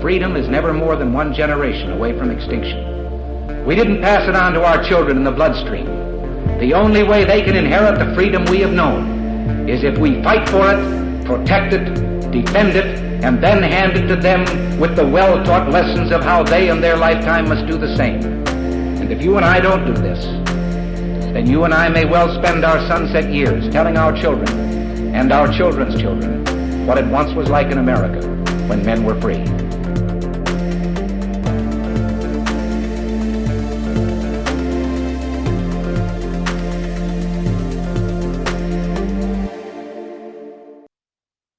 freedom is never more than one generation away from extinction. We didn't pass it on to our children in the bloodstream. The only way they can inherit the freedom we have known is if we fight for it, protect it, defend it, and then hand it to them with the well-taught lessons of how they in their lifetime must do the same. And if you and I don't do this, then you and I may well spend our sunset years telling our children and our children's children what it once was like in America when men were free.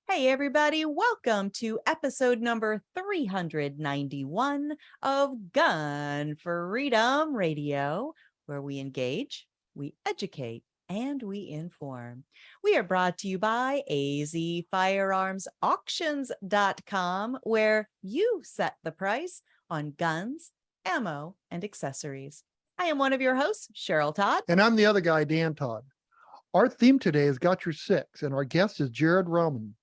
Hey everybody, welcome to episode number 391 of Gun Freedom Radio, where we engage, we educate, and we inform. We are brought to you by azfirearmsauctions.com, where you set the price on guns, ammo, and accessories. I am one of your hosts, Cheryl Todd. And I'm the other guy, Dan Todd. Our theme today is Got Your Six, and our guest is Jared Raman.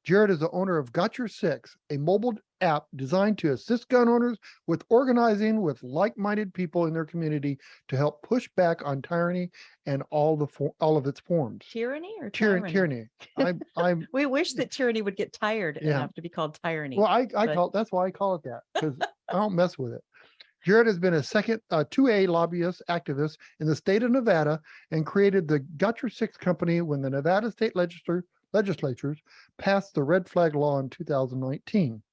Jared is the owner of Got Your Six, a mobile app designed to assist gun owners with organizing with like-minded people in their community to help push back on tyranny and all of its forms. Tyranny or tyranny? I'm we wish that tyranny would get tired and have to be called tyranny. Well, that's why I call it that, because I don't mess with it. Jared has been a 2A lobbyist activist in the state of Nevada and created the Got Your Six company when the Nevada state legislatures passed the red flag law in 2019.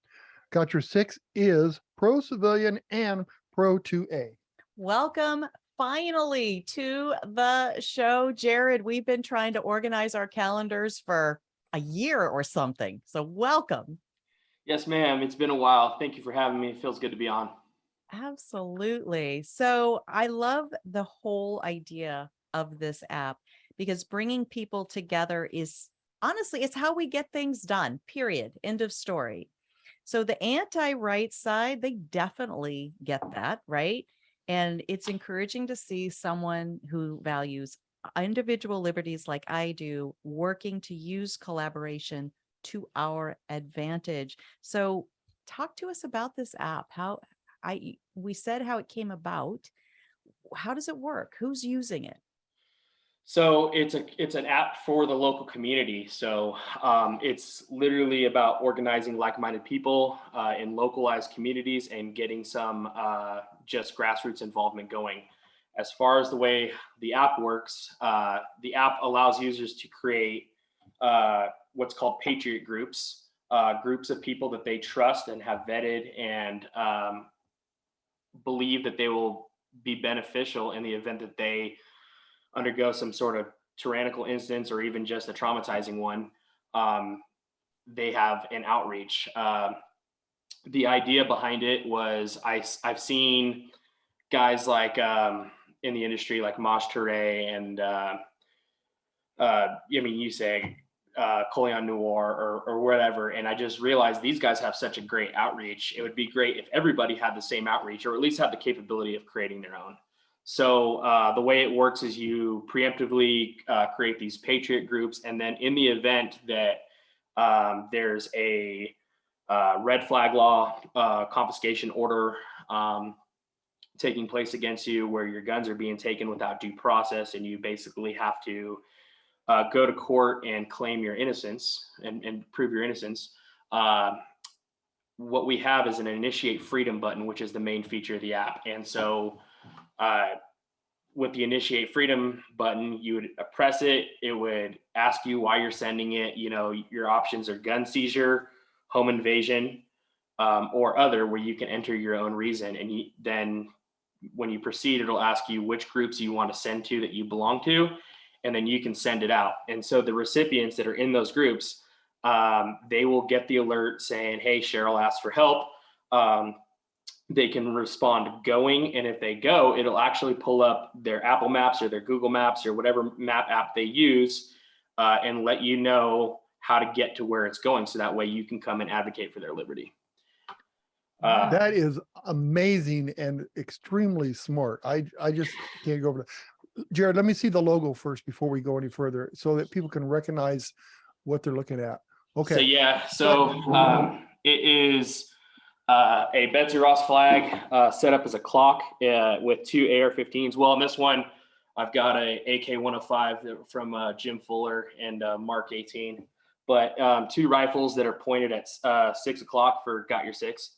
Got Your Six is pro-civilian and pro-2A. Welcome finally to the show, Jared. We've been trying to organize our calendars for a year or something. So welcome. Yes, ma'am. It's been a while. Thank you for having me. It feels good to be on. Absolutely. So I love the whole idea of this app because bringing people together is honestly, it's how we get things done, period. End of story. So the anti-right side, they definitely get that, right? And it's encouraging to see someone who values individual liberties like I do, working to use collaboration to our advantage. So talk to us about this app. We said how it came about. How does it work? Who's using it? So it's an app for the local community. So it's literally about organizing like-minded people in localized communities and getting some just grassroots involvement going. As far as the way the app works, the app allows users to create what's called patriot groups, groups of people that they trust and have vetted and believe that they will be beneficial in the event that they undergo some sort of tyrannical instance or even just a traumatizing one. They have an outreach. The idea behind it was I've seen guys like in the industry like Mosh Toure and you say Colion Noir or whatever, and I just realized these guys have such a great outreach. It would be great if everybody had the same outreach or at least have the capability of creating their own. So the way it works is you preemptively create these patriot groups, and then in the event that there's a red flag law confiscation order taking place against you where your guns are being taken without due process and you basically have to go to court and claim your innocence and prove your innocence, what we have is an initiate freedom button, which is the main feature of the app. And so with the initiate freedom button, you would press it. It would ask you why you're sending it. You know, your options are gun seizure, home invasion, or other, where you can enter your own reason. And then when you proceed, it'll ask you which groups you want to send to that you belong to, and then you can send it out. And so the recipients that are in those groups, they will get the alert saying, hey, Cheryl asked for help. They can respond going, and if they go, it'll actually pull up their Apple Maps or their Google Maps or whatever map app they use and let you know how to get to where it's going, so that way you can come and advocate for their liberty. That is amazing and extremely smart. I just can't go over to Jared. Let me see the logo first before we go any further, so that people can recognize what they're looking at. Okay. So yeah, so it is A Betsy Ross flag set up as a clock with 2 AR-15s. Well, in this one, I've got a AK-105 from Jim Fuller and Mark 18, but 2 rifles that are pointed at 6 o'clock for Got Your Six.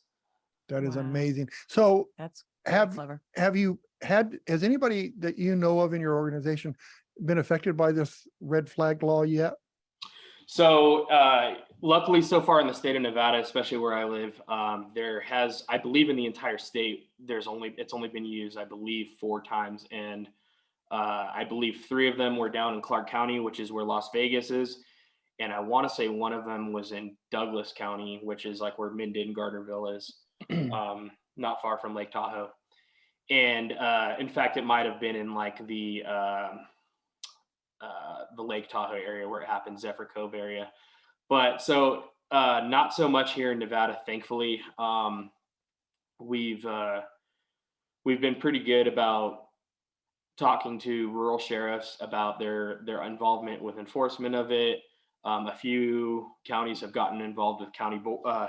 That is Wow. amazing. So That's have you has anybody that you know of in your organization been affected by this red flag law yet? So luckily so far in the state of Nevada, especially where I live, there has, I believe in the entire state, it's only been used, I believe 4 times. And I believe 3 of them were down in Clark County, which is where Las Vegas is. And I want to say one of them was in Douglas County, which is like where Minden Gardnerville is, not far from Lake Tahoe. And in fact, it might have been in like the Lake Tahoe area where it happened, Zephyr Cove area. But so not so much here in Nevada, thankfully. We've been pretty good about talking to rural sheriffs about their involvement with enforcement of it. A few counties have gotten involved with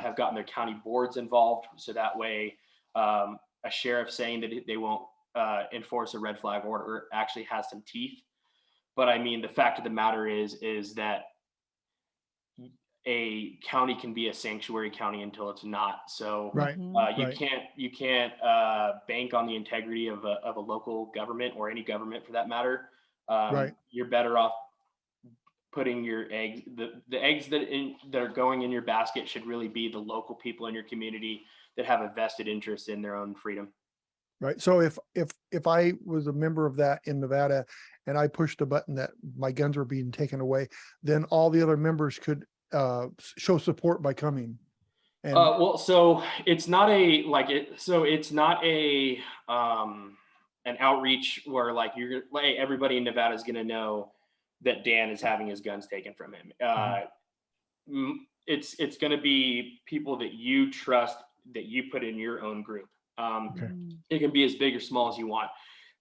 have gotten their county boards involved, so that way a sheriff saying that they won't enforce a red flag order actually has some teeth. But I mean, the fact of the matter is that a county can be a sanctuary county until it's not. So Right. You can't bank on the integrity of a local government or any government for that matter. Right. You're better off putting your eggs, the eggs that are going in your basket should really be the local people in your community that have a vested interest in their own freedom. Right. So if I was a member of that in Nevada and I pushed a button that my guns were being taken away, then all the other members could show support by coming. And well, so it's not a an outreach where like everybody in Nevada is going to know that Dan is having his guns taken from him. It's going to be people that you trust, that you put in your own group. Okay. It can be as big or small as you want.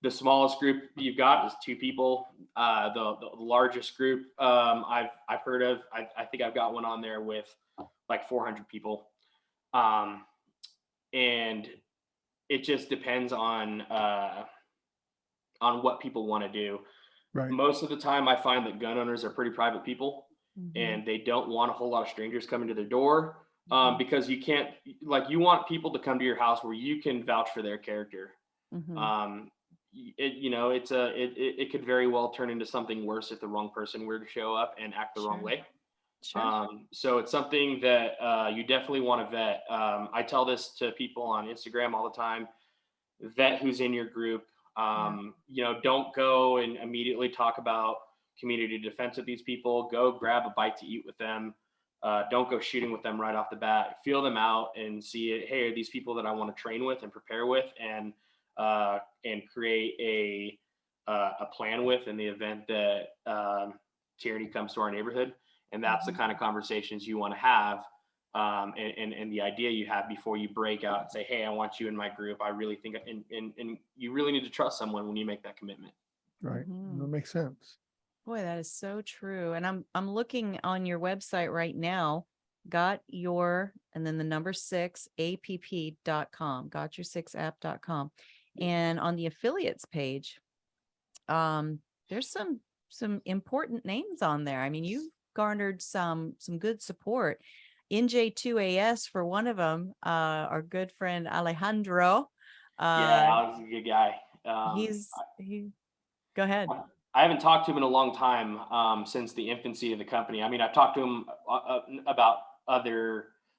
The smallest group you've got is 2 people. The largest group I've heard of, I think I've got one on there with like 400 people. And it just depends on what people want to do. Right. Most of the time I find that gun owners are pretty private people, and they don't want a whole lot of strangers coming to their door. Because you can't, like, you want people to come to your house where you can vouch for their character. It could very well turn into something worse if the wrong person were to show up and act the wrong way. Sure. So it's something that you definitely want to vet. I tell this to people on Instagram all the time: vet who's in your group. Don't go and immediately talk about community defense with these people. Go grab a bite to eat with them. Don't go shooting with them right off the bat. Feel them out and see it. Hey, are these people that I want to train with and prepare with and create a plan with in the event that tyranny comes to our neighborhood? And that's the kind of conversations you want to have, and the idea you have before you break out and say, hey, I want you in my group. I really think, and you really need to trust someone when you make that commitment. Right. That makes sense. Boy, that is so true. And I'm looking on your website right now, and then the number 6 app.com, gotyour6app.com. And on the affiliates page, there's some important names on there. I mean, you've garnered some good support. NJ2AS for one of them, our good friend Alejandro. Yeah, he's a good guy. Go ahead. I haven't talked to him in a long time, since the infancy of the company. I mean, I've talked to him about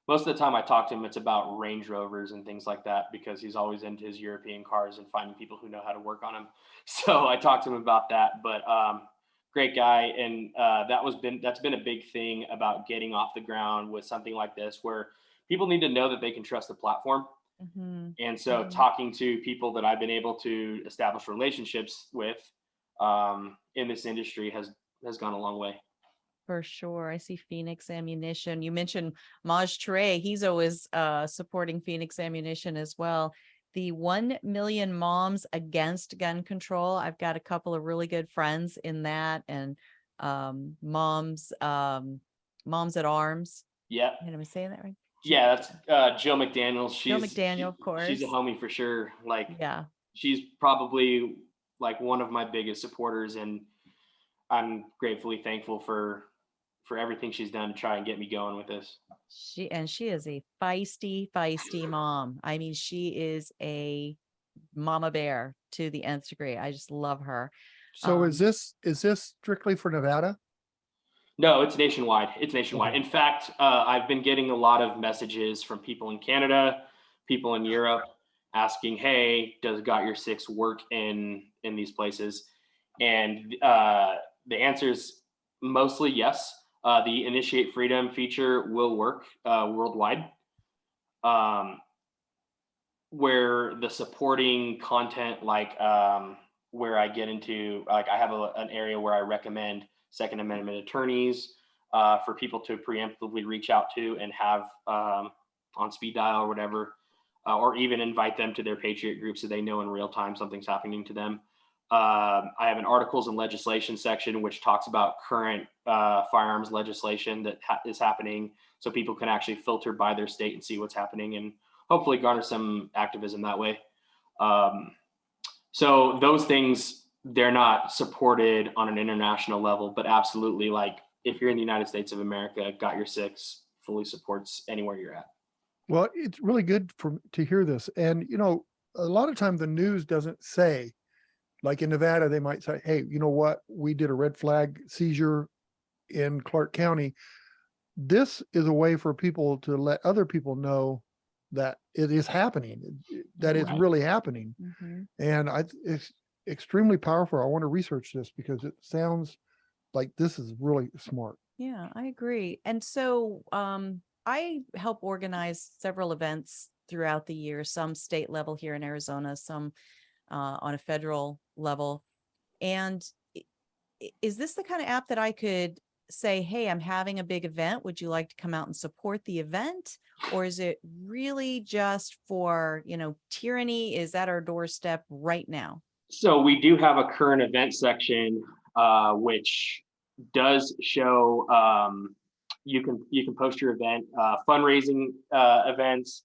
most of the time I talk to him, it's about Range Rovers and things like that, because he's always into his European cars and finding people who know how to work on them. So I talked to him about that, but great guy. And that's been a big thing about getting off the ground with something like this, where people need to know that they can trust the platform. And so talking to people that I've been able to establish relationships with in this industry has gone a long way. For sure. I see Phoenix Ammunition. You mentioned Maj Toure. He's always supporting Phoenix Ammunition as well. The 1 Million Moms Against Gun Control. I've got a couple of really good friends in that, and Moms at Arms. Yeah. Am I saying that right? Yeah, that's Jill McDaniels. Jill McDaniel, of course. She's a homie for sure. Like, Yeah. she's probably like one of my biggest supporters, and I'm gratefully thankful for everything she's done to try and get me going with this. She is a feisty mom. I mean, she is a mama bear to the nth degree. I just love her. So is this strictly for Nevada? No, it's nationwide. It's nationwide. Okay. In fact, I've been getting a lot of messages from people in Canada, people in Europe, asking, "Hey, does Got Your Six work in these places?" And the answer is mostly yes. The Initiate Freedom feature will work worldwide. Where the supporting content, like where I get into, like I have an area where I recommend Second Amendment attorneys for people to preemptively reach out to and have on speed dial or whatever, or even invite them to their Patriot group so they know in real time something's happening to them. I have an articles and legislation section which talks about current firearms legislation that is happening, so people can actually filter by their state and see what's happening and hopefully garner some activism that way. So those things, they're not supported on an international level, but absolutely, like if you're in the United States of America, Got Your Six fully supports anywhere you're at. Well, it's really good to hear this. And, you know, a lot of times the news doesn't say, like in Nevada, they might say, hey, you know what? We did a red flag seizure in Clark County. This is a way for people to let other people know that it is happening, that it's really happening. Mm-hmm. And it's extremely powerful. I want to research this because it sounds like this is really smart. Yeah, I agree. And so I help organize several events throughout the year, some state level here in Arizona, some on a federal level. And is this the kind of app that I could say, hey, I'm having a big event. Would you like to come out and support the event? Or is it really just for, you know, Tyranny is at our doorstep right now? So we do have a current event section, which does show you can post your event, fundraising events,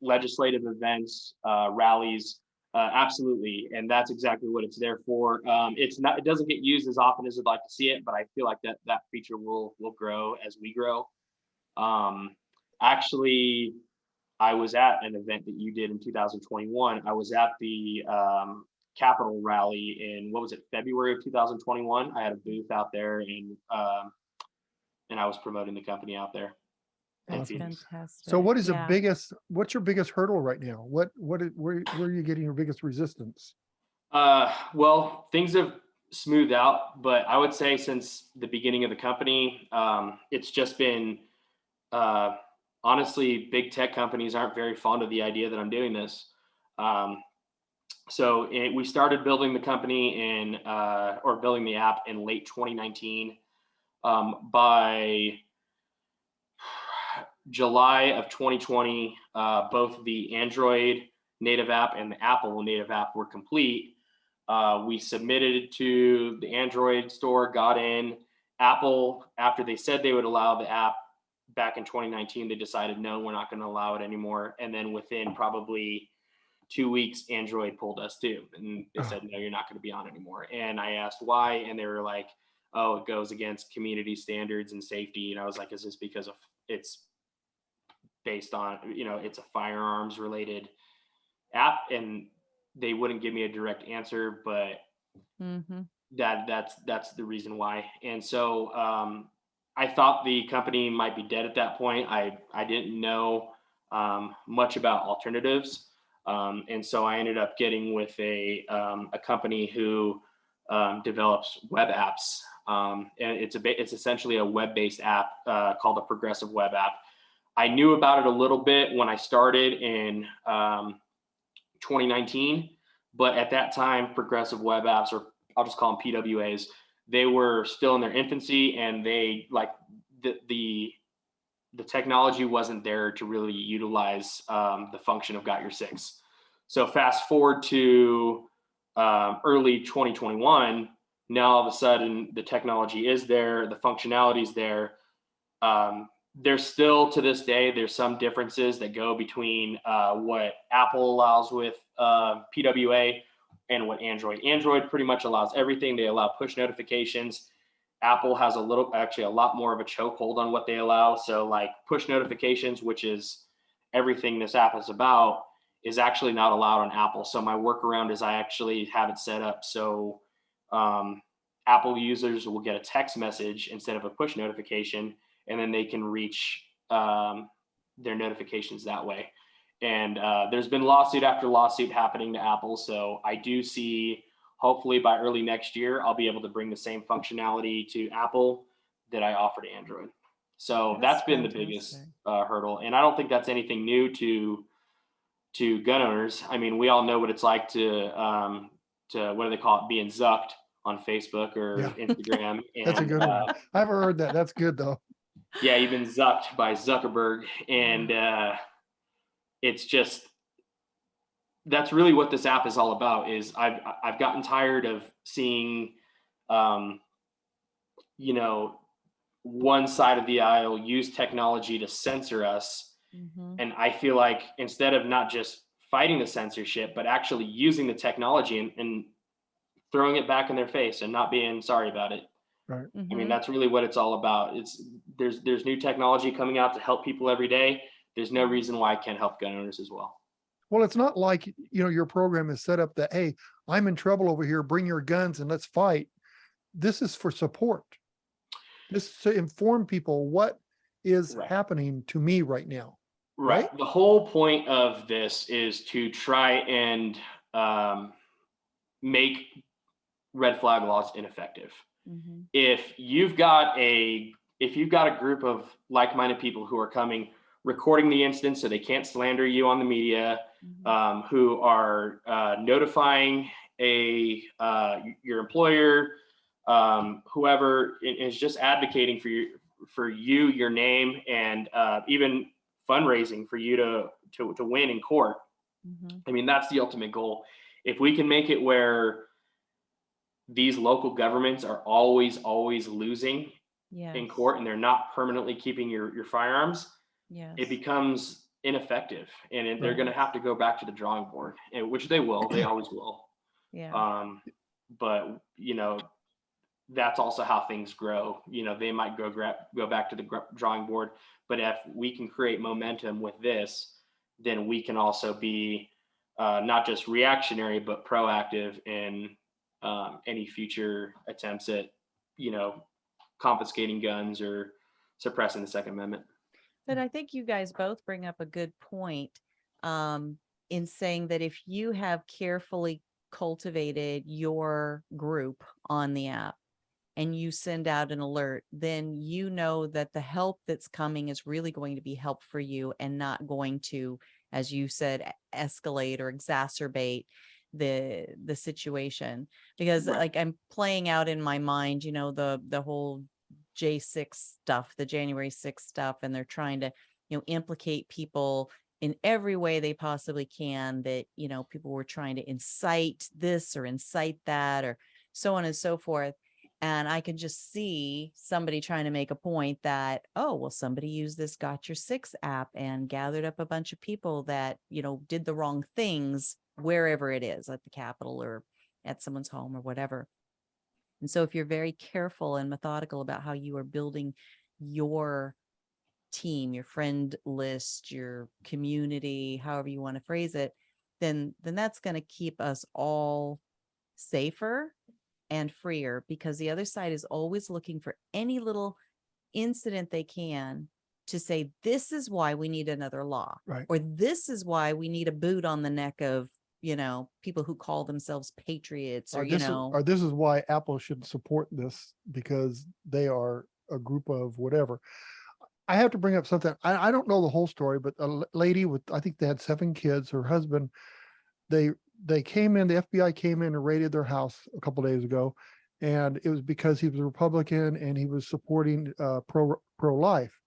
legislative events, rallies, absolutely, and that's exactly what it's there for. It doesn't get used as often as I'd like to see it, but I feel like that feature will grow as we grow. Actually, I was at an event that you did in 2021. I was at the Capitol rally in, what was it, February of 2021. I had a booth out there, and I was promoting the company out there. Awesome. Fantastic. So what is Yeah. what's your biggest hurdle right now? Where are you getting your biggest resistance? Well, things have smoothed out, but I would say since the beginning of the company, it's just been, honestly, big tech companies aren't very fond of the idea that I'm doing this. So we started building the company or building the app in late 2019. By July of 2020, both the Android native app and the Apple native app were complete. We submitted to the Android store, got in. Apple, after they said they would allow the app back in 2019, they decided, no, we're not going to allow it anymore. And then within probably 2 weeks, Android pulled us too. And they said, no, you're not going to be on anymore. And I asked why, and they were like, oh, it goes against community standards and safety. And I was like, is this because of it's based on, it's a firearms related app? And they wouldn't give me a direct answer, but that's the reason why. And so I thought the company might be dead at that point. I didn't know much about alternatives. And so I ended up getting with a company who develops web apps. And it's essentially a web-based app called a progressive web app. I knew about it a little bit when I started in 2019, but at that time, progressive web apps, or I'll just call them PWAs, they were still in their infancy, and they the technology wasn't there to really utilize the function of Got Your Six. So fast forward to early 2021, now all of a sudden the technology is there, the functionality is there. there's still, to this day, there's some differences that go between what Apple allows with PWA and what Android pretty much allows everything. They allow push notifications. Apple has a lot more of a chokehold on what they allow. So like push notifications, which is everything this app is about, is actually not allowed on Apple. So my workaround is I actually have it set up so Apple users will get a text message instead of a push notification, and then they can reach their notifications that way. And there's been lawsuit after lawsuit happening to Apple. So I do see, hopefully by early next year, I'll be able to bring the same functionality to Apple that I offer to Android. So that's been the biggest hurdle. And I don't think that's anything new to gun owners. I mean, we all know what it's like to what do they call it, being zucked on Facebook or Instagram. And, that's a good one. I haven't heard that. That's good though. Yeah, you've been zucked by Zuckerberg, and it's just, that's really what this app is all about. Is I've gotten tired of seeing, you know, one side of the aisle use technology to censor us. And I feel like instead of not just fighting the censorship, but actually using the technology and throwing it back in their face and not being sorry about it. Right. I mean, that's really what it's all about. There's new technology coming out to help people every day. There's no reason why I can't help gun owners as well. Well, it's not like, you know, your program is set up that, hey, I'm in trouble over here, bring your guns and let's fight. This is for support. This is to inform people what is happening to me right now. Right. The whole point of this is to try and make red flag laws ineffective. If you've got a group of like-minded people who are coming, recording the instance so they can't slander you on the media, who are notifying your employer, whoever is just advocating for you, your name, and even fundraising for you to win in court. I mean, that's the ultimate goal. If we can make it where these local governments are always losing in court and they're not permanently keeping your firearms, it becomes ineffective, and they're going to have to go back to the drawing board, which they will. They always will. But you know, that's also how things grow. You know, they might go back to the drawing board, but if we can create momentum with this, then we can also be not just reactionary but proactive in any future attempts at, you know, confiscating guns or suppressing the Second Amendment. But I think you guys both bring up a good point in saying that if you have carefully cultivated your group on the app and you send out an alert, then you know that the help that's coming is really going to be help for you and not going to, as you said, escalate or exacerbate the situation. Because like I'm playing out in my mind, you know, the whole J6 stuff, the January 6th stuff, and they're trying to, you know, implicate people in every way they possibly can, that, you know, people were trying to incite this or incite that or so on and so forth. And I can just see somebody trying to make a point that, oh, well, somebody used this Got Your Six app and gathered up a bunch of people that, you know, did the wrong things wherever it is, at the Capitol or at someone's home or whatever. And so if you're very careful and methodical about how you are building your team, your friend list, your community, however you want to phrase it, then that's going to keep us all safer and freer, because the other side is always looking for any little incident they can to say, this is why we need another law, or this is why we need a boot on the neck of, you know, people who call themselves patriots, or, you know, or this is why Apple should support this because they are a group of whatever. I have to bring up something. I don't know the whole story, but a lady with, I think they had 7 kids, her husband, they came in, the FBI came in and raided their house a couple of days ago. And it was because he was a Republican and he was supporting pro-life.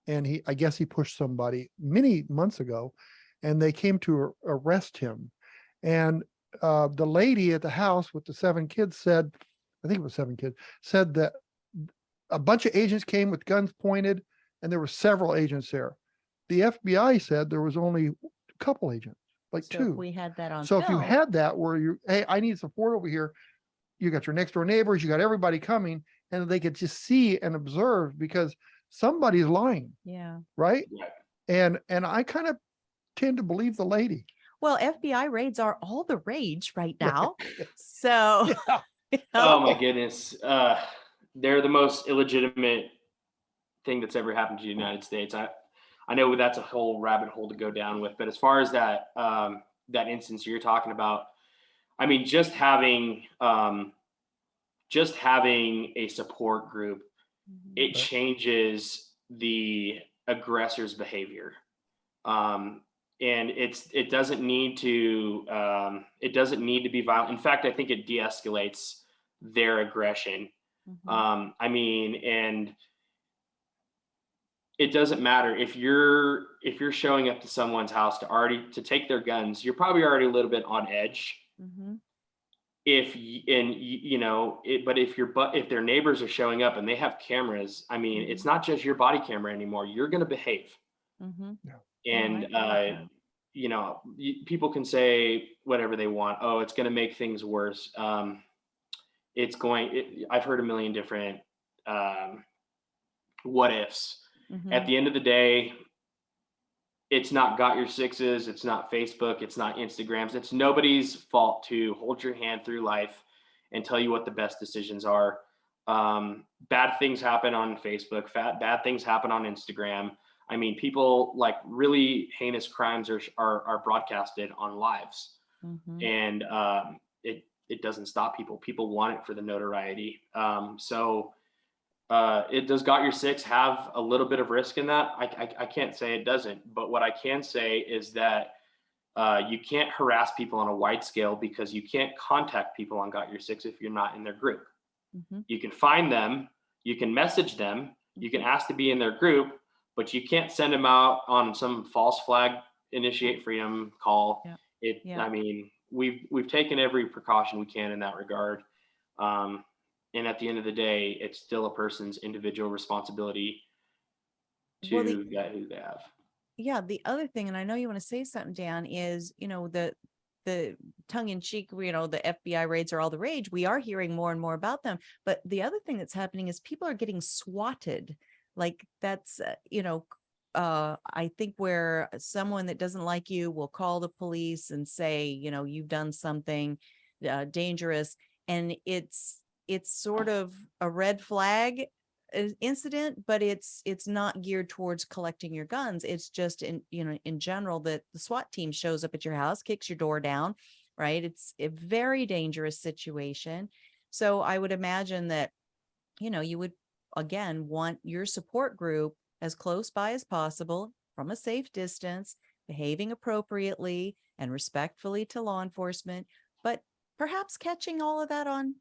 And I guess he pushed somebody many months ago, and they came to arrest him. And the lady at the house with the 7 kids said, I think it was 7 kids, said that a bunch of agents came with guns pointed and there were several agents there. The FBI said there was only a couple agents, like So two. if we had that on So if you film, had that where you, hey, I need support over here, you got your next door neighbors, you got everybody coming, and they could just see and observe because somebody's lying, yeah. right? Yeah. And I kind of tend to believe the lady. Well, FBI raids are all the rage right now. So, Yeah. you Oh know, my goodness. They're the most illegitimate thing that's ever happened to the United States. I know that's a whole rabbit hole to go down with, but as far as that that instance you're talking about, I mean, just having a support group, it Right. changes the aggressor's behavior. And it doesn't need to be violent. In fact, I think it de-escalates their aggression. mhm. I mean, and it doesn't matter if you're showing up to someone's house to take their guns, you're probably already a little bit on edge. Mhm. But if their neighbors are showing up and they have cameras, I mean, it's not just your body camera anymore. You're going to behave. Mhm. And Oh, I agree with that. people can say whatever they want. Oh, it's going to make things worse. I've heard a million different what ifs. At Mhm. the end of the day, it's not Got Your Sixes, it's not Facebook, it's not Instagrams. It's nobody's fault to hold your hand through life and tell you what the best decisions are. Bad things happen on Facebook, bad things happen on Instagram. I mean, people, like, really heinous crimes are broadcasted on lives, Mhm. and it doesn't stop people. People want it for the notoriety. Does Got Your Six have a little bit of risk in that? I can't say it doesn't, but what I can say is that you can't harass people on a wide scale because you can't contact people on Got Your Six if you're not in their group. Mhm. You can find them, you can message them, you can ask to be in their group, but you can't send them out on some false flag initiate freedom call. Yeah. Yeah. I mean, we've taken every precaution we can in that regard. And at the end of the day, it's still a person's individual responsibility Well, to get who they have. the other thing, and I know you want to say something, Dan, is, the tongue in cheek, the FBI raids are all the rage. We are hearing more and more about them. But the other thing that's happening is people are getting swatted. Like that's, I think where someone that doesn't like you will call the police and say, you've done something dangerous. And it's sort of a red flag incident, but it's not geared towards collecting your guns. It's just in general that the SWAT team shows up at your house, kicks your door down, right? It's a very dangerous situation. So I would imagine that, you would again want your support group as close by as possible from a safe distance, behaving appropriately and respectfully to law enforcement, but perhaps catching all of that on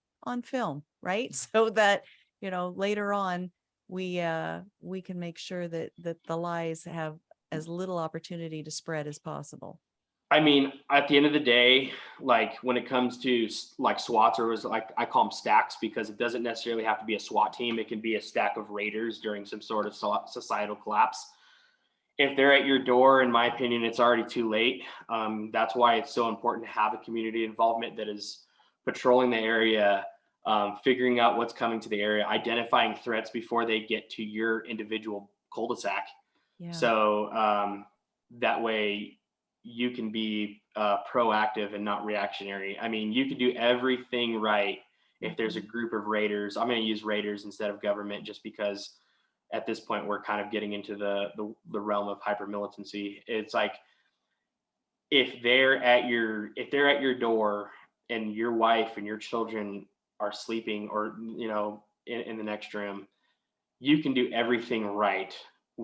film, right? So that later on we can make sure that the lies have as little opportunity to spread as possible. I mean, at the end of the day, like when it comes to like SWATs, or like I call them stacks, because it doesn't necessarily have to be a SWAT team. It can be a stack of raiders during some sort of societal collapse. If they're at your door, in my opinion, it's already too late. That's why it's so important to have a community involvement that is patrolling the area, figuring out what's coming to the area, identifying threats before they get to your individual cul-de-sac. Yeah. So that way you can be proactive and not reactionary. I mean, you can do everything right if there's a group of raiders. I'm going to use raiders instead of government just because at this point we're kind of getting into the realm of hyper militancy. It's like if they're at your door and your wife and your children are sleeping, or in the next room, you can do everything right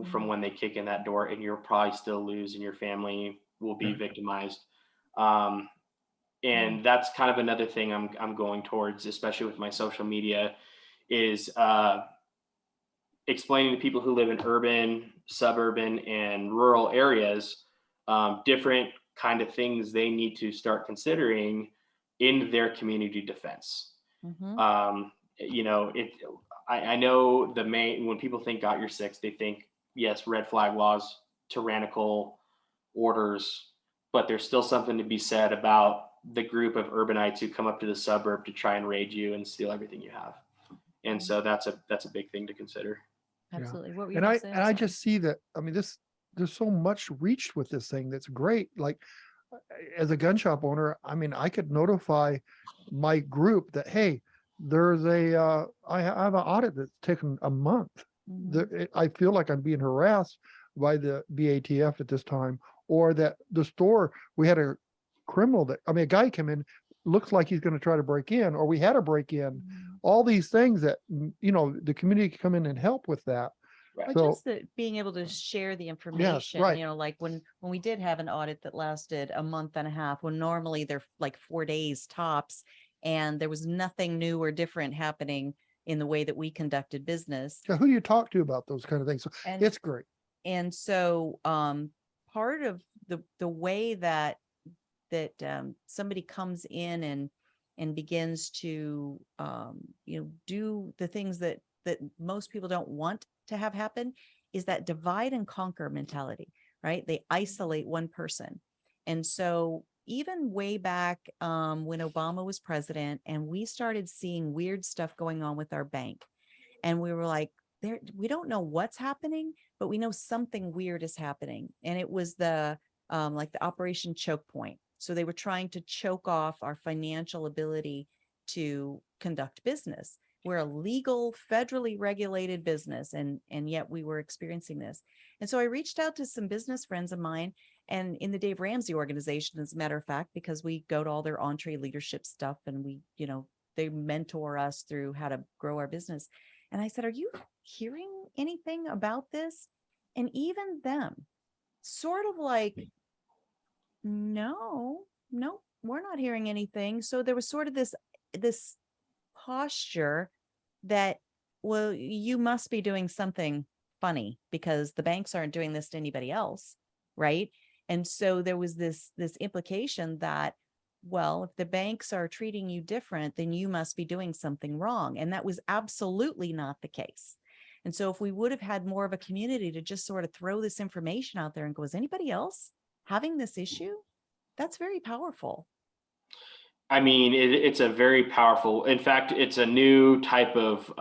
from when they kick in that door, and you'll probably still lose and your family will be victimized. And that's kind of another thing I'm going towards, especially with my social media, is explaining to people who live in urban, suburban, and rural areas different kind of things they need to start considering in their community defense. I know when people think Got Your Six, they think yes, red flag laws, tyrannical orders, but there's still something to be said about the group of urbanites who come up to the suburb to try and raid you and steal everything you have. And so that's a big thing to consider. Absolutely. What were you And gonna say? I just see that, I mean, there's so much reached with this thing that's great. Like, as a gun shop owner, I mean, I could notify my group that, hey, there's I have an audit that's taken a month. Mhm. I feel like I'm being harassed by the BATF at this time, or that the store, we had a criminal a guy came in, looks like he's going to try to break in, or we had a break in. Mhm. All these things that, the community can come in and help with that. Right. But So, just being able to share the yes, information, right. like when we did have an audit that lasted a month and a half, when normally they're like 4 days tops, and there was nothing new or different happening in the way that we conducted business. So who do you talk to about those kind of things? So And it's great. and so part of the way that somebody comes in and begins to do the things that most people don't want to have happen is that divide and conquer mentality, right? They isolate one person. And so even way back when Obama was president and we started seeing weird stuff going on with our bank, and we were like, we don't know what's happening, but we know something weird is happening. And it was the Operation Choke Point. So they were trying to choke off our financial ability to conduct business. We're a legal, federally regulated business, and yet we were experiencing this. And so I reached out to some business friends of mine, and in the Dave Ramsey organization, as a matter of fact, because we go to all their entree leadership stuff, and we, they mentor us through how to grow our business. And I said, are you hearing anything about this? And even them, sort of like, no, we're not hearing anything. So there was sort of this posture that, well, you must be doing something funny because the banks aren't doing this to anybody else, right? And so there was this implication that, well, if the banks are treating you different, then you must be doing something wrong. And that was absolutely not the case. And so if we would have had more of a community to just sort of throw this information out there and go, is anybody else having this issue? That's very powerful. I mean, it's a very powerful, in fact, it's a new type of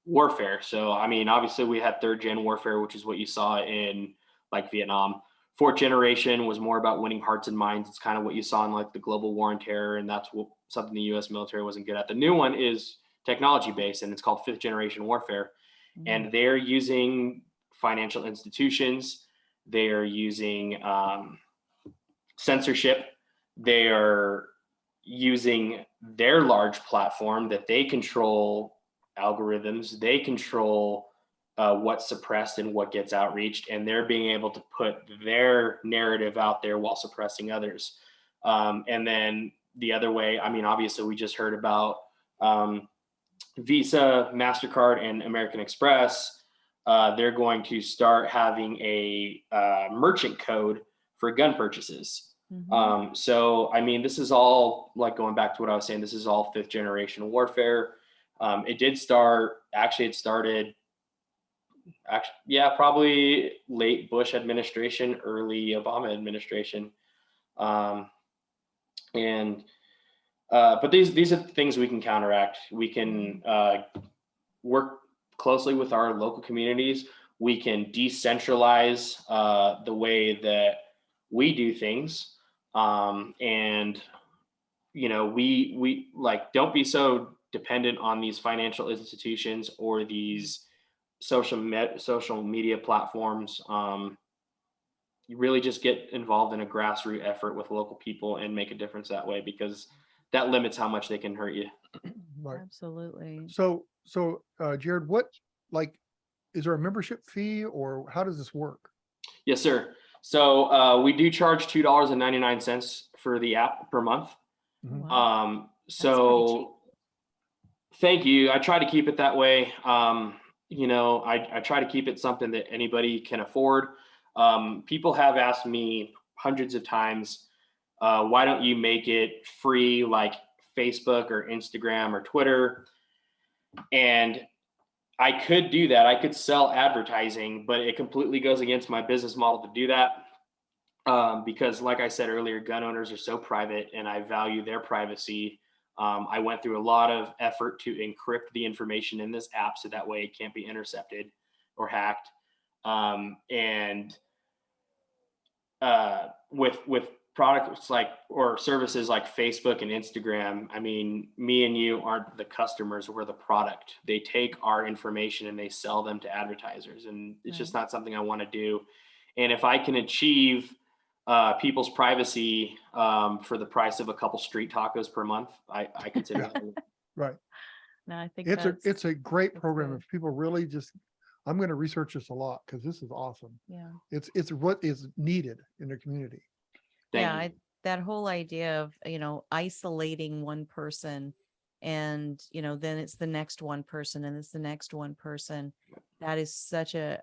warfare. So, I mean, obviously we had third gen warfare, which is what you saw in like Vietnam. Fourth generation was more about winning hearts and minds. It's kind of what you saw in like the global war on terror. And that's something the US military wasn't good at. The new one is technology based, and it's called fifth generation warfare. Mm-hmm. And they're using financial institutions. They are using censorship. They are using their large platform that they control algorithms. They control what's suppressed and what gets outreached, and they're being able to put their narrative out there while suppressing others. And then the other way, I mean, obviously we just heard about Visa, MasterCard, and American Express. They're going to start having a merchant code for gun purchases. Mm-hmm. So, I mean, this is all like going back to what I was saying, this is all fifth generation warfare. It started probably late Bush administration, early Obama administration. But these are things we can counteract. We can work closely with our local communities. We can decentralize the way that we do things. And we like, don't be so dependent on these financial institutions or these social media platforms. You really just get involved in a grassroots effort with local people and make a difference that way, because that limits how much they can hurt you. Right. Absolutely. So Jared, is there a membership fee, or how does this work? Yes, sir. So we do charge $2.99 for the app per month. Mm-hmm. Wow. So thank you. I try to keep it that way. I try to keep it something that anybody can afford. People have asked me hundreds of times, why don't you make it free like Facebook or Instagram or Twitter? And I could do that. I could sell advertising, but it completely goes against my business model to do that. Because like I said earlier, gun owners are so private and I value their privacy. I went through a lot of effort to encrypt the information in this app so that way it can't be intercepted or hacked. And with products like, or services like Facebook and Instagram, I mean, me and you aren't the customers, we're the product. They take our information and they sell them to advertisers, and it's just not something I want to do. And if I can achieve people's privacy for the price of a couple street tacos per month, I consider that. Right. No, I think It's a great that's program. good. If people really just, I'm going to research this a lot because this is awesome. Yeah. It's what is needed in the community. Yeah, that whole idea of, isolating one person and, then it's the next one person and it's the next one person. That is such a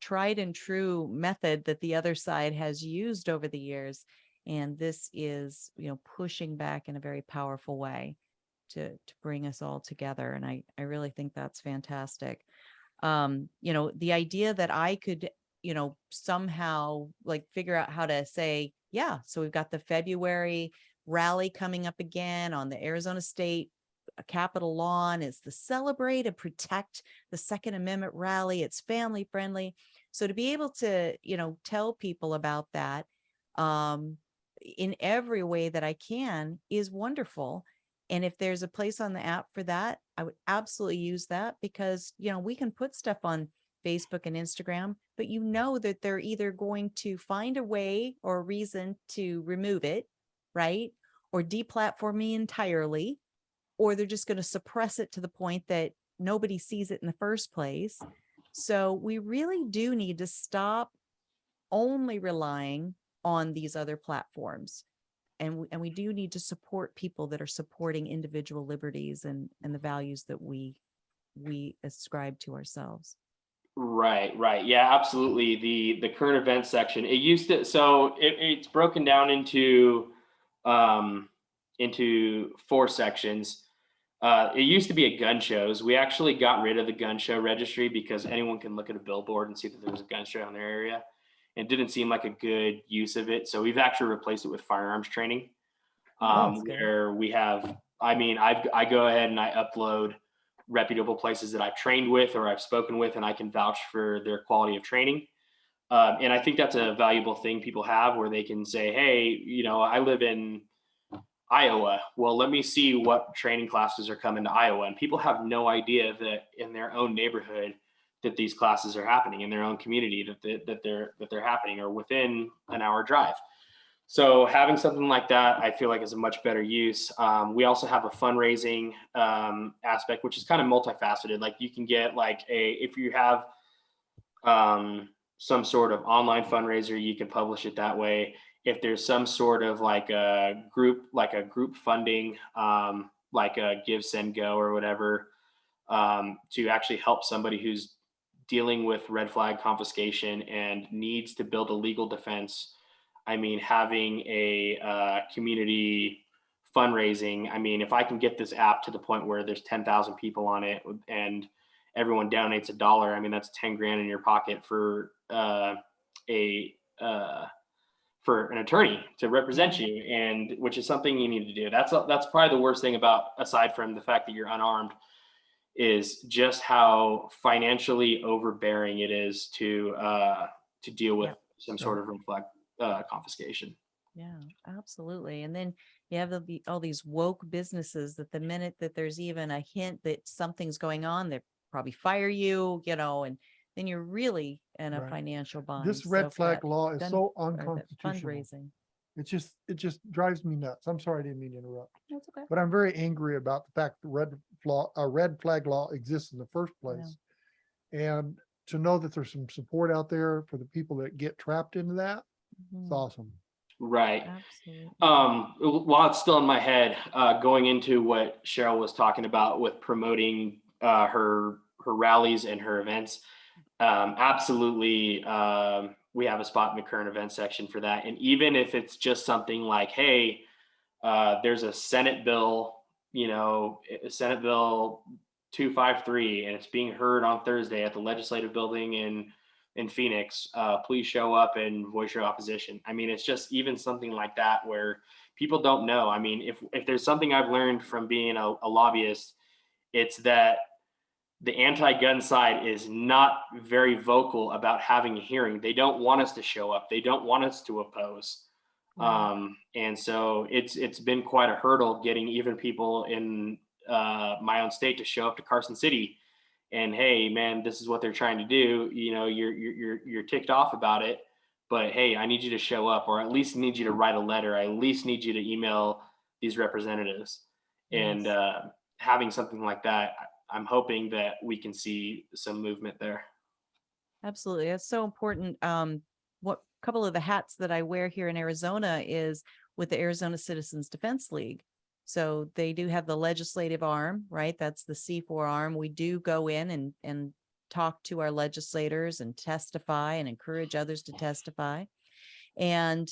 tried and true method that the other side has used over the years. And this is, pushing back in a very powerful way to bring us all together. And I really think that's fantastic. The idea that I could, somehow like figure out how to say, yeah, so we've got the February rally coming up again on the Arizona State Capitol lawn. It's the Celebrate and Protect the Second Amendment rally. It's family friendly. So to be able to, tell people about that in every way that I can is wonderful. And if there's a place on the app for that, I would absolutely use that because, we can put stuff on Facebook and Instagram, but that they're either going to find a way or a reason to remove it, right? Or deplatform me entirely, or they're just going to suppress it to the point that nobody sees it in the first place. So we really do need to stop only relying on these other platforms. And we do need to support people that are supporting individual liberties and the values that we ascribe to ourselves. Right. Yeah, absolutely. The current events section, it used to, so it's broken down into 4 sections. It used to be at gun shows. We actually got rid of the gun show registry because anyone can look at a billboard and see that there was a gun show in their area. It didn't seem like a good use of it. So we've actually replaced it with firearms training, where we have, I go ahead and I upload reputable places that I've trained with or I've spoken with, and I can vouch for their quality of training. And I think that's a valuable thing people have where they can say, hey, I live in Iowa. Well, let me see what training classes are coming to Iowa. And people have no idea that in their own neighborhood that these classes are happening, in their own community that they're happening, or within an hour drive. So having something like that, I feel like is a much better use. We also have a fundraising aspect, which is kind of multifaceted. Like you can get if you have some sort of online fundraiser, you can publish it that way. If there's some sort of like a group funding, like a Give, Send, Go or whatever, to actually help somebody who's dealing with red flag confiscation and needs to build a legal defense. Having a community fundraising, if I can get this app to the point where there's 10,000 people on it and everyone donates $1, that's 10 grand in your pocket for for an attorney to represent you, and which is something you need to do. That's probably the worst thing about, aside from the fact that you're unarmed, is just how financially overbearing it is to deal with some sort of red flag confiscation. Yeah, absolutely. And then you have all these woke businesses that the minute that there's even a hint that something's going on, they probably fire you, and then you're really in a financial bind. This red flag law is so unconstitutional. Fundraising. It just drives me nuts. I'm sorry, I didn't mean to interrupt. That's okay. But I'm very angry about the fact that red flag law exists in the first place. And to know that there's some support out there for the people that get trapped into that, it's awesome. Right. Absolutely. While it's still in my head, going into what Cheryl was talking about with promoting her rallies and her events, absolutely. We have a spot in the current events section for that. And even if it's just something like, hey, there's a Senate bill, 253 and it's being heard on Thursday at the legislative building in Phoenix, please show up and voice your opposition. I mean, it's just even something like that where people don't know. I mean, if there's something I've learned from being a lobbyist, it's that the anti-gun side is not very vocal about having a hearing. They don't want us to show up. They don't want us to oppose. And so it's been quite a hurdle getting even people in my own state to show up to Carson City and, hey man, this is what they're trying to do. You know, you're ticked off about it, but hey, I need you to show up, or at least need you to write a letter. I at least need you to email these representatives. Yes. And having something like that, I'm hoping that we can see some movement there. Absolutely. That's so important. What couple of the hats that I wear here in Arizona is with the Arizona Citizens Defense League. So they do have the legislative arm, right? That's the C4 arm. We do go in and talk to our legislators and testify and encourage others to testify. And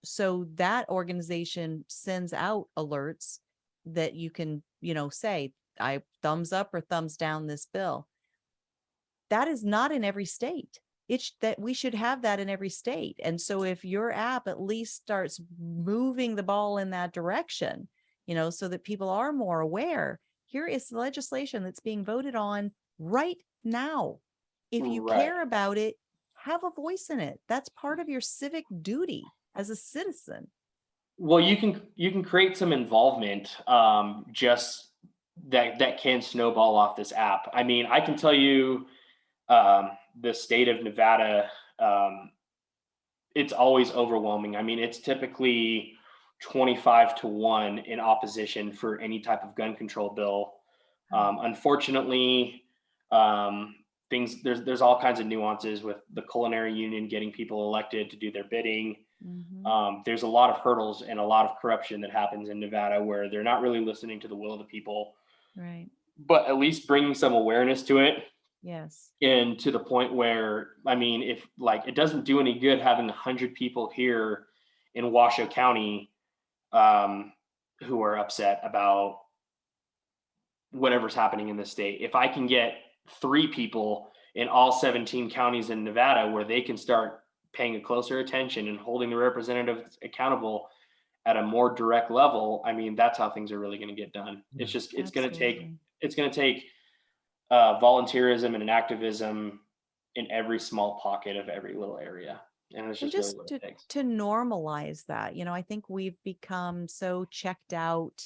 so that organization sends out alerts that you can, say, I thumbs up or thumbs down this bill. That is not in every state. It's that we should have that in every state. And so if your app at least starts moving the ball in that direction, so that people are more aware, here is the legislation that's being voted on right now. If you care about it, have a voice in it. That's part of your civic duty as a citizen. Well, you can create some involvement, just that can snowball off this app. I mean, I can tell you, the state of Nevada, it's always overwhelming. I mean, it's typically 25-1 in opposition for any type of gun control bill. Unfortunately, there's all kinds of nuances with the culinary union getting people elected to do their bidding. Mm-hmm. There's a lot of hurdles and a lot of corruption that happens in Nevada where they're not really listening to the will of the people. Right. But at least bringing some awareness to it. Yes. And to the point where, I mean, if it doesn't do any good having 100 people here in Washoe County who are upset about whatever's happening in the state. If I can get 3 people in all 17 counties in Nevada where they can start paying a closer attention and holding the representatives accountable at a more direct level, I mean, that's how things are really going to get done. It's just, it's going to take volunteerism and an activism in every small pocket of every little area. And it's just really what it takes. To normalize that. I think we've become so checked out.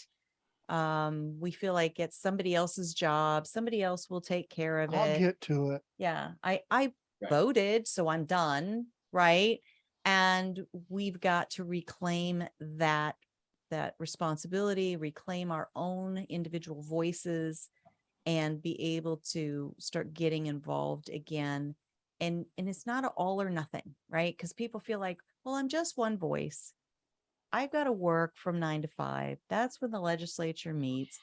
We feel like it's somebody else's job. Somebody else will take care of it. I'll get to it. Yeah. I voted, so I'm done. Right. And we've got to reclaim that responsibility, reclaim our own individual voices, and be able to start getting involved again. And it's not an all or nothing, right? Because people feel like, well, I'm just one voice. I've got to work from 9 to 5. That's when the legislature meets.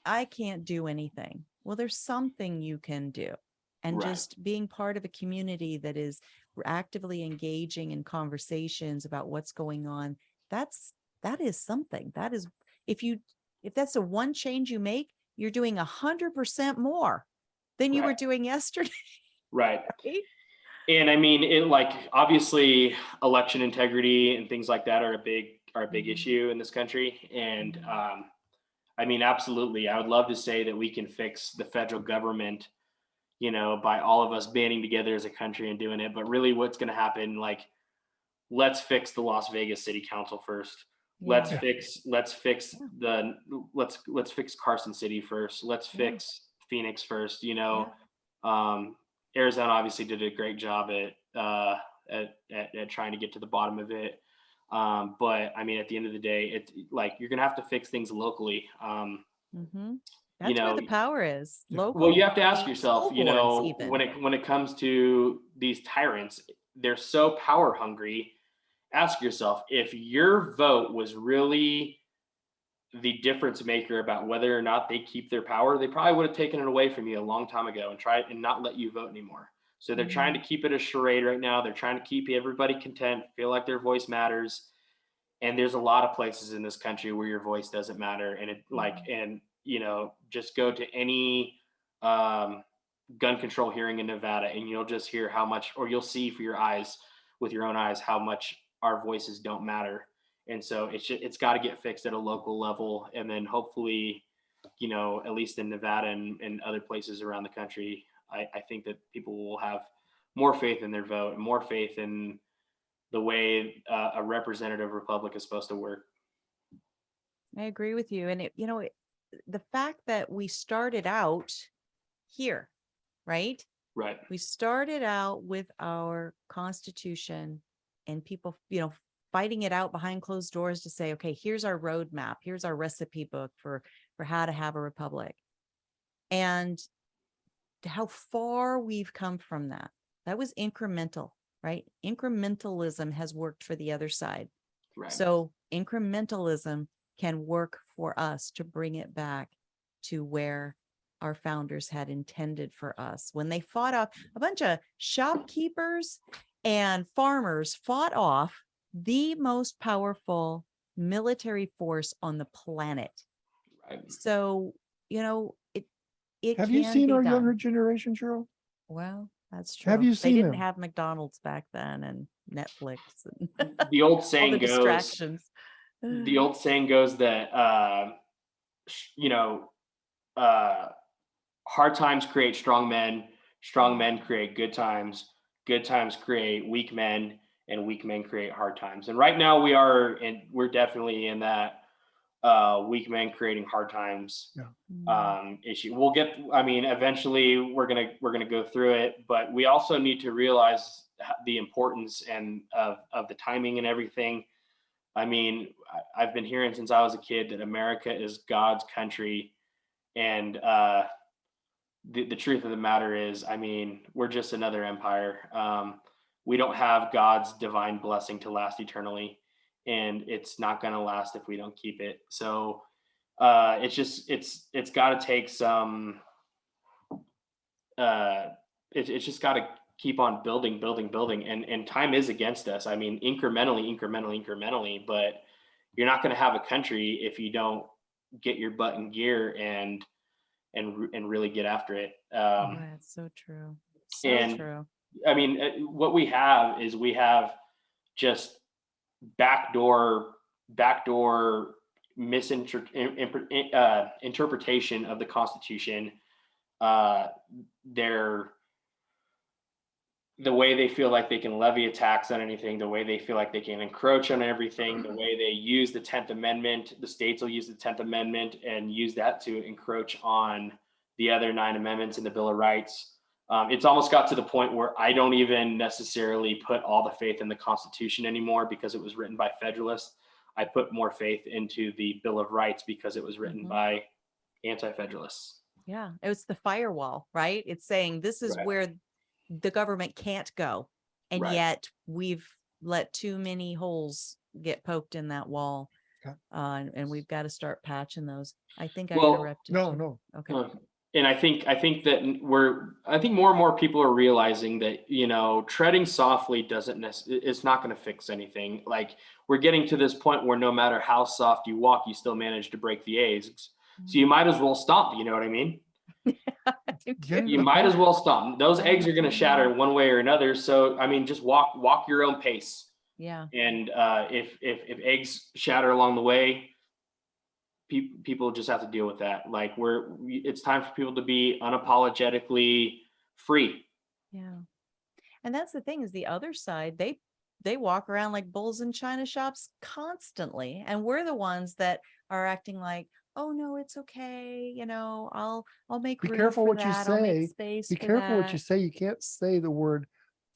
I can't do anything. Well, there's something you can do. And just being part of a community that is actively engaging in conversations about what's going on, that is something. That is, if that's the one change you make, you're doing 100% more than you were doing yesterday. Right. And I mean, obviously election integrity and things like that are a big issue in this country. And I mean, absolutely. I would love to say that we can fix the federal government, by all of us banding together as a country and doing it. But really what's going to happen, let's fix the Las Vegas City Council first. Yeah. Let's fix Carson City first. Let's fix Phoenix first, Arizona obviously did a great job at trying to get to the bottom of it. But I mean, at the end of the day, it's you're going to have to fix things locally. That's where the power is. Local. Well, you have to ask yourself, when it comes to these tyrants, they're so power hungry. Ask yourself, if your vote was really the difference maker about whether or not they keep their power, they probably would have taken it away from you a long time ago and tried and not let you vote anymore. So they're trying to keep it a charade right now. They're trying to keep everybody content, feel like their voice matters. And there's a lot of places in this country where your voice doesn't matter. And just go to any gun control hearing in Nevada, and you'll just hear how much, or you'll see with your own eyes, how much our voices don't matter. And so it's got to get fixed at a local level. And then hopefully, at least in Nevada and other places around the country, I think that people will have more faith in their vote and more faith in the way a representative republic is supposed to work. I agree with you. And the fact that we started out here, right? Right. We started out with our Constitution and people, fighting it out behind closed doors to say, okay, here's our roadmap. Here's our recipe book for how to have a republic. And how far we've come from that. That was incremental, right? Incrementalism has worked for the other side. Right. So incrementalism can work for us to bring it back to where our founders had intended for us. When they fought off a bunch of shopkeepers and farmers, fought off the most powerful military force on the planet. Right. So, it Have you can seen be our done. younger generation, Cheryl? Well, that's true. Have you They seen didn't them? have McDonald's back then and Netflix and The old all saying the goes, distractions. the old saying goes that, hard times create strong men create good times create weak men, and weak men create hard times. And right now we're definitely in that weak men creating hard times issue. Eventually we're gonna go through it, but we also need to realize the importance and of the timing and everything. I've been hearing since I was a kid that America is God's country, and the truth of the matter is, we're just another empire. We don't have God's divine blessing to last eternally, and it's not going to last if we don't keep it. So it's got to take some. It's just got to keep on building, and time is against us. Incrementally, but you're not going to have a country if you don't get your butt in gear and really get after it. That's so true. So true. What we have is just backdoor interpretation of the Constitution. The way they feel like they can levy a tax on anything, the way they feel like they can encroach on everything, the way they use the 10th Amendment, the states will use the 10th Amendment and use that to encroach on the other 9 amendments in the Bill of Rights. It's almost got to the point where I don't even necessarily put all the faith in the Constitution anymore because it was written by Federalists. I put more faith into the Bill of Rights because it was written by anti-Federalists. Yeah, it was the firewall, right? It's saying this is where the government can't go. And yet we've let too many holes get poked in that wall. And we've got to start patching those. I think I interrupted. No. Okay. And I think that more and more people are realizing that, treading softly it's not going to fix anything. Like, we're getting to this point where no matter how soft you walk, you still manage to break the eggs. So you might as well stomp, you know what I mean? You might as well stomp. Those eggs are going to shatter one way or another. So, just walk your own pace. Yeah. And if eggs shatter along the way, people just have to deal with that. Like, it's time for people to be unapologetically free. Yeah. And that's the thing, is the other side, they walk around like bulls in china shops constantly. And we're the ones that are acting like, oh no, it's okay. I'll make room. Be careful what you say. Be careful what you say. You can't say the word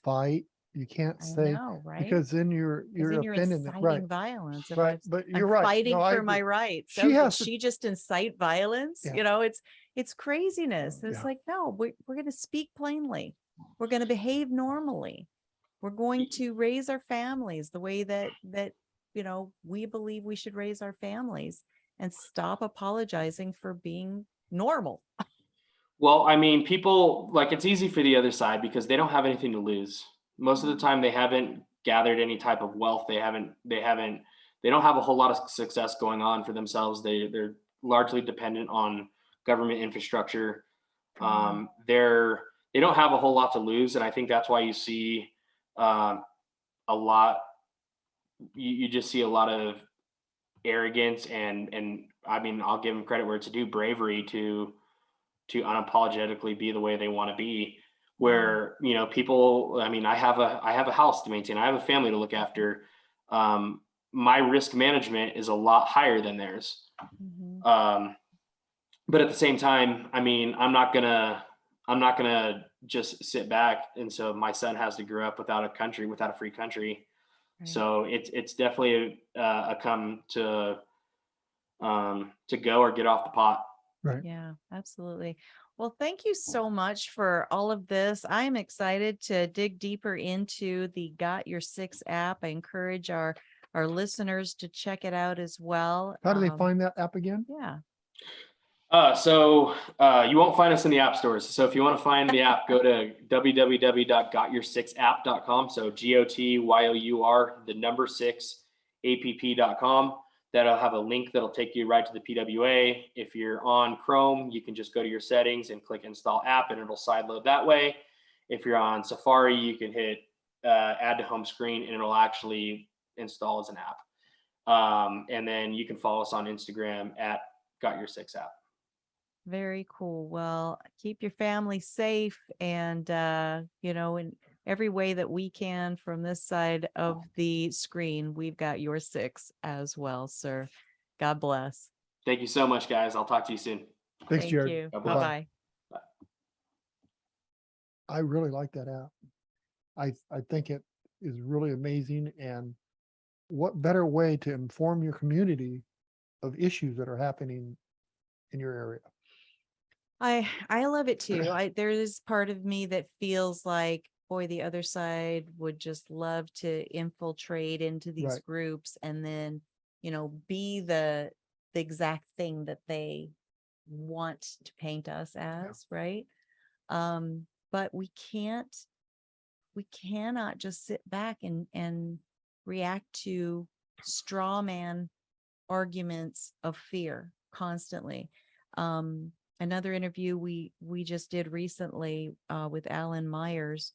fight. You can't say, right? Because then you're offending them. Right. Violence. Right. But you're right. Fighting for my rights. She just incite violence. Yeah. It's craziness. It's like, no, we're going to speak plainly. We're going to behave normally. We're going to raise our families the way that we believe we should raise our families, and stop apologizing for being normal. Well, people, like, it's easy for the other side because they don't have anything to lose. Most of the time they haven't gathered any type of wealth. They don't have a whole lot of success going on for themselves. They're largely dependent on government infrastructure. Mhm. They don't have a whole lot to lose, and I think that's why you see a lot. You just see a lot of arrogance and I mean, I'll give them credit where it's due, bravery to unapologetically be the way they want to be. Where people, I mean, I have a house to maintain, I have a family to look after. My risk management is a lot higher than theirs. Mhm. But at the same time, I mean, I'm not gonna just sit back, and so my son has to grow up without a free country. Right. So it's definitely a come to go or get off the pot. Right. Yeah, absolutely. Well, thank you so much for all of this. I'm excited to dig deeper into the Got Your Six app. I encourage our listeners to check it out as well. How do they find that app again? Yeah. So you won't find us in the app stores. So if you want to find the app, go to www.gotyoursixapp.com. So GOTYOUR6app.com. That'll have a link that'll take you right to the PWA. If you're on Chrome, you can just go to your settings and click install app, and it'll sideload that way. If you're on Safari, you can hit add to home screen, and it'll actually install as an app. And then you can follow us on Instagram at Got Your Six app. Very cool. Well, keep your family safe, and in every way that we can from this side of the screen, we've got your six as well, sir. God bless. Thank you so much, guys. I'll talk to you soon. Thanks, Thank Jared. you. Bye-bye. Bye-bye. I really like that app. I think it is really amazing. And what better way to inform your community of issues that are happening in your area? I love it too. There is part of me that feels like, boy, the other side would just love to infiltrate into these Right. groups and then, be the exact thing that they want to paint us as, right? But we cannot just sit back and react to straw man arguments of fear constantly. Another interview we just did recently with Alan Myers,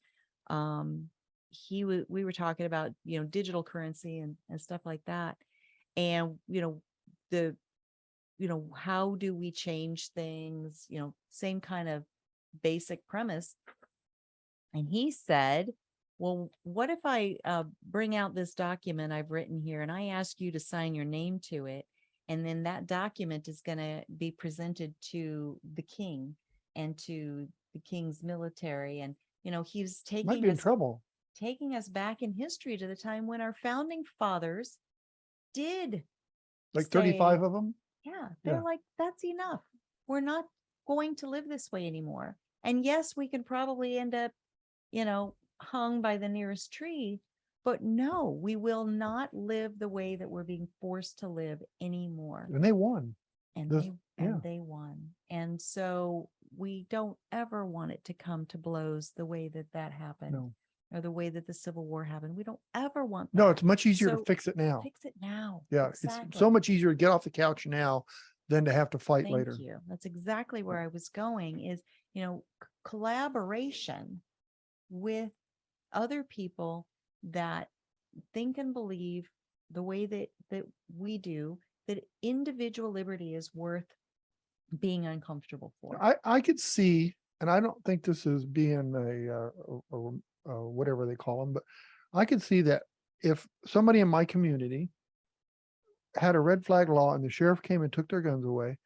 we were talking about digital currency and stuff like that, and how do we change things? Same kind of basic premise. And he said, well, what if I bring out this document I've written here and I ask you to sign your name to it? And then that document is going to be presented to the king and to the king's military. And, he's Might be in trouble. taking us back in history to the time when our founding fathers did. Like say, 35 of them? Yeah, they're Yeah. like, that's enough. We're not going to live this way anymore. And yes, we can probably end up, hung by the nearest tree. But no, we will not live the way that we're being forced to live anymore. And they won. And they won. And so we don't ever want it to come to blows the way that happened. No. Or the way that the Civil War happened. We don't ever want that. No, it's much easier to So fix it now. Fix it now. Yeah, Exactly. it's so much easier to get off the couch now than to have to fight later. Thank you. That's exactly where I was going is, collaboration with other people that think and believe the way that we do, that individual liberty is worth being uncomfortable for. I could see, and I don't think this is being a whatever they call them, but I could see that if somebody in my community had a red flag law and the sheriff came and took their guns away,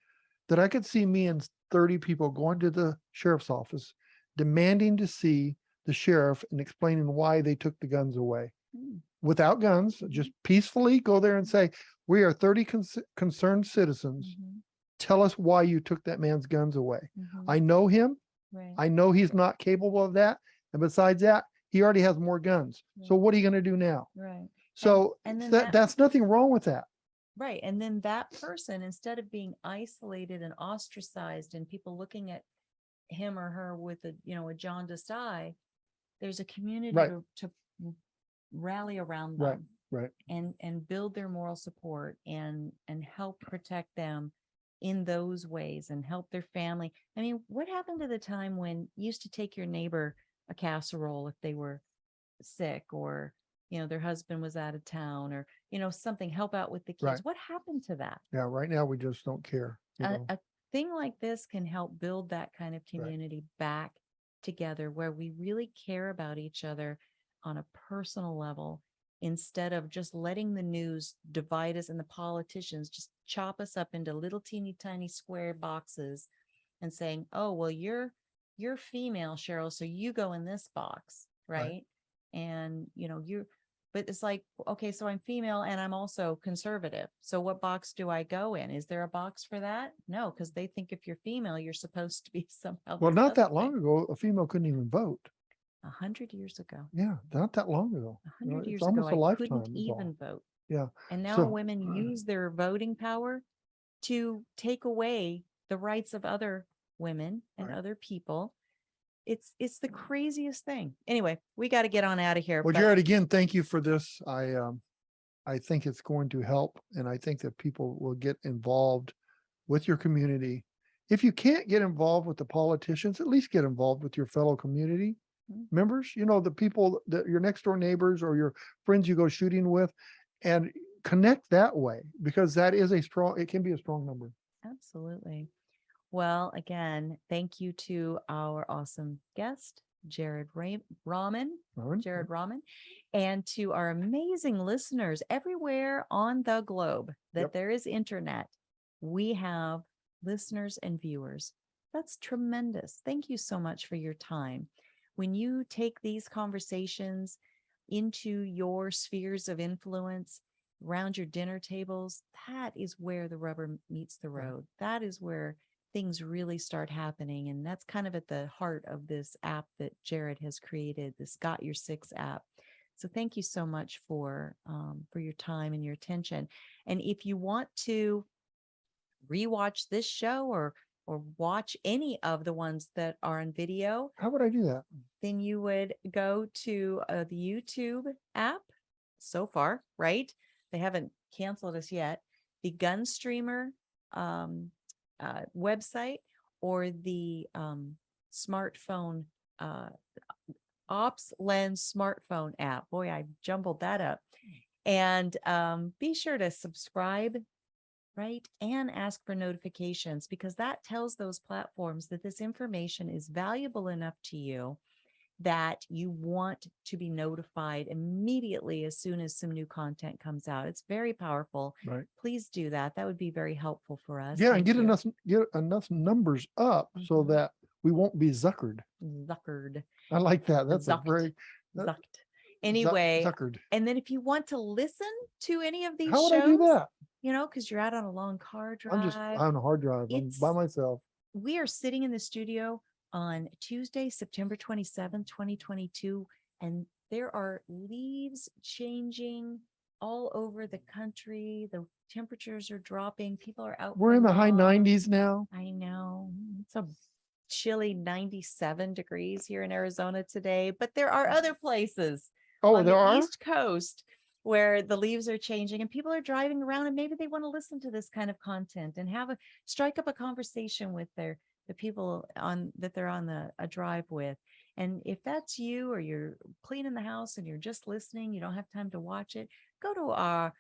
that I could see me and 30 people going to the sheriff's office demanding to see the sheriff and explaining why they took the guns away. Without guns, just peacefully go there and say, we are 30 concerned citizens. Tell us why you took that man's guns away. I know him. Right. I know he's not capable of that. And besides that, he already has more guns. So what are you going to do now? Right. So and then that's nothing wrong with that. Right. And then that person, instead of being isolated and ostracized and people looking at him or her with a jaundiced eye, there's a community to rally around them. Right. And build their moral support and help protect them in those ways and help their family. I mean, what happened to the time when you used to take your neighbor a casserole if they were sick, or, their husband was out of town, or, something, help out with the kids? Right. What happened to that? Yeah, right now we just don't care. A thing like this can help build that kind of community back together, where we really care about each other on a personal level, instead of just letting the news divide us and the politicians just chop us up into little teeny tiny square boxes and saying, oh, well, you're female, Cheryl, so you go in this box, right? And but it's like, okay, so I'm female and I'm also conservative, so what box do I go in? Is there a box for that? No, because they think if you're female, you're supposed to be somehow Well, this not other that long thing. ago, a female couldn't even vote. 100 years ago. Yeah, not that long ago. 100 It's years almost ago, a I lifetime. couldn't is all. even vote. Yeah. And now So- women use their voting power to take away the rights of other women and Right. other people. It's the craziest thing. Anyway, we got to get on out of here. Well, but Jared, again, thank you for this. I think it's going to help, and I think that people will get involved with your community. If you can't get involved with the politicians, at least get involved with your fellow community Mhm. members, the people that your next door neighbors or your friends you go shooting with, and connect that way, because that is it can be a strong number. Absolutely. Well, again, thank you to our awesome guest, Jared Raman. All right? Jared Raman, and to our amazing listeners everywhere on the globe that Yep. there is internet. We have listeners and viewers. That's tremendous. Thank you so much for your time. When you take these conversations into your spheres of influence, around your dinner tables, that is where the rubber meets the Right. road. That is where things really start happening. And that's kind of at the heart of this app that Jared has created, this Got Your Six app. So thank you so much for your time and your attention. And if you want to rewatch this show or watch any of the ones that are on video, How would I do that? then you would go to the YouTube app so far, right? They haven't canceled us yet. The GunStreamer website, or the smartphone Ops Lens smartphone app. Boy, I jumbled that up. And be sure to subscribe, right? And ask for notifications, because that tells those platforms that this information is valuable enough to you that you want to be notified immediately as soon as some new content comes out. It's very powerful. Right. Please do that. That would be very helpful for us. Yeah, and Thank get you. enough numbers up so Mhm. that we won't be zuckered. Zuckered. I like that. That's a Zucked. very Zucked. Anyway, zuckered. and then if you want to listen to any of these How would shows, I do that? because you're out on a long car drive. I'm on a hard drive. I'm It's- by myself. We are sitting in the studio on Tuesday, September 27th, 2022, and there are leaves changing all over the country. The temperatures are dropping. People are out. We're for in the high long- 90s now. I know. It's a chilly 97 degrees here in Arizona today, but there are other places Oh, on there the are? East Coast where the leaves are changing and people are driving around, and maybe they want to listen to this kind of content and strike up a conversation with the people that they're on a drive with. And if that's you, or you're cleaning the house and you're just listening, you don't have time to watch it, go to our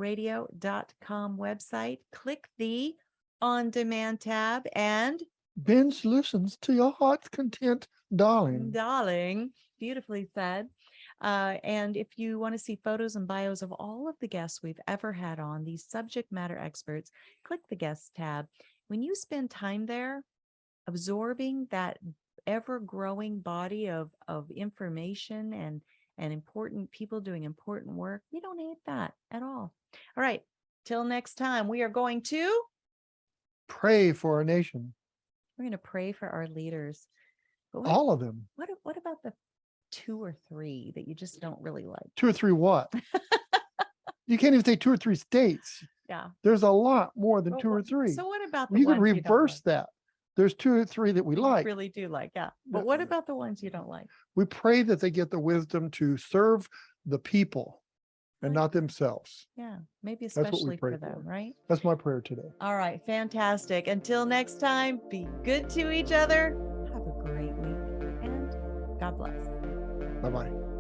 GunFreedomRadio.com website, click the on demand tab, and Binge listens to your heart's content, darling. beautifully said. And if you want to see photos and bios of all of the guests we've ever had on, these subject matter experts, click the guest tab. When you spend time there absorbing that ever-growing body of information and important people doing important work, you don't hate that at all. All right, till next time, we are going to Pray for our nation. We're going to pray for our leaders. But All of them. what about the 2 or 3 that you just don't really like? 2 or 3 what? You can't even say 2 or 3 states. Yeah. There's a lot more than Well, 2 or 3. So what about the You could ones you don't reverse like? that. There's 2 or 3 that we You like. really do like, yeah. But No, what no. about the ones you don't like? We pray that they get the wisdom to serve the people and not themselves. Yeah, maybe what we especially pray for them, for. right? That's my prayer today. All right, fantastic. Until next time, be good to each other. Have a great week and God bless. Bye-bye.